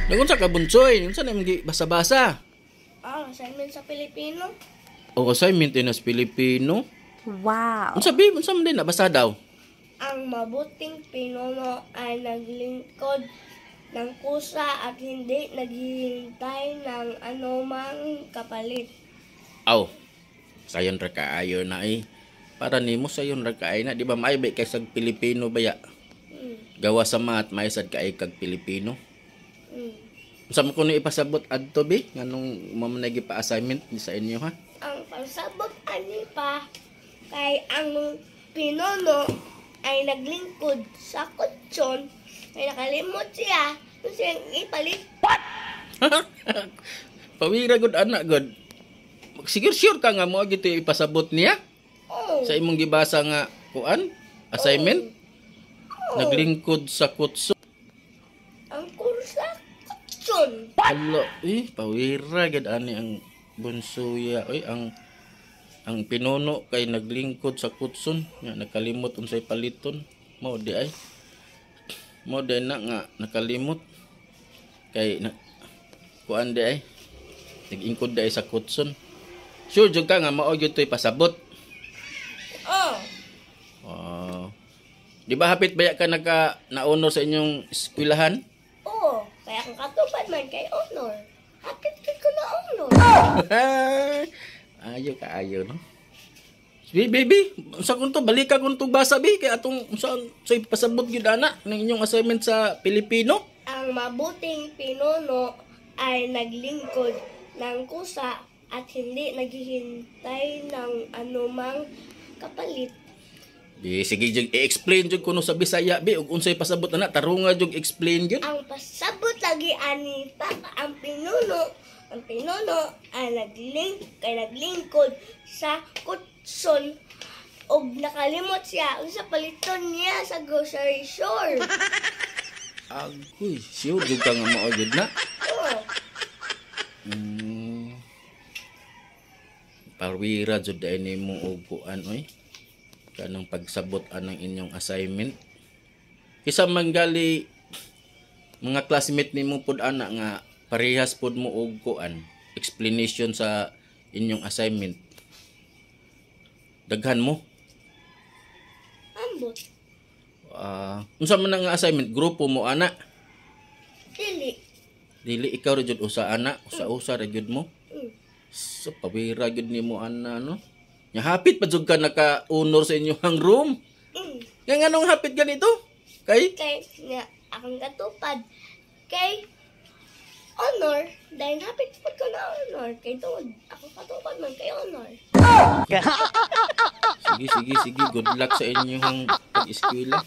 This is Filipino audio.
Nagunsa ka bunsoy, unsa na imong basa-basa? Assignment sa Pilipino. O assignment din sa Pilipino. Wow. Unsa man din nabasa daw? Ang mabuting pinuno ay naglingkod ng kusa at hindi naghihintay ng anumang kapalit. Aw. Sayon ra kaayo na Para nimo sayon ra kaayo na, di ba maayba kay sa Pilipino baya? Gawa sa math maysad kay kag Pilipino. Unsa man kuno ipasabot adto bi nganong mamanagi pa assignment ni sa inyo ha? Ang pagsabot ani pa kay ang pinuno ay naglingkod sa kutsyon ay nakalimot siya kung siyang ipalit. Pawira gud anak gud. Sige sure ka nga mo gito ipasabot niya? Oh. Sa imong gibasa nga kuan assignment? Naglingkod sa kutso. Ang kursa kutsyon. Alo, pawira gud ani ang bunsuya. Ang pinuno kay naglingkod sa kutson nga nakalimot unsay paliton. Mao di na nga nakalimot kay kuan di nag-ingkod di sa kutson. Sure jud ka nga mao gyud toy pasabot. Wow. Di ba hapit baya ka na-honor sa inyong eskwelahan? Oo, kaya kung katupad man kay honor. Hapit ko na honor. Ayo, no? Baby, sa kunto balik ka kunto basa bi kay atong sa pasabot gyud ana ng inyong assignment sa Pilipino. Ang mabuting pinuno ay naglingkod ng kusa at hindi naghihintay ng anumang kapalit. Sige jud i-explain jud kuno sa Bisaya bi ug unsay pasabot ana tarunga jud explain jud. Ang pasabot lagi ani pa ang pinuno ay naglingkod sa kutson ug nakalimot siya sa paliton niya sa grocery store. Agoy, sure jud ka nga mao jud na. Oo. Parwira jud ay nimo og kuan kanang pagsabot anang inyong assignment. Kisa manggali mga classmate nimo pud ana nga parehas pud mo og kuan explanation sa inyong assignment. Daghan mo. Ambot. Unsa man nga assignment grupo mo ana? Dili ikaw ra jud usa ana, usa ra jud mo. So pabira gud nimo ana no. Nya hapit pa jud ka naka-honor sa inyong room. Nga nganong hapit ganito? Kay nga akong katupad kay honor dahil hapit po ko na honor kay tuod ako katupad man kay honor. Sige, good luck sa inyong pag-eskwela.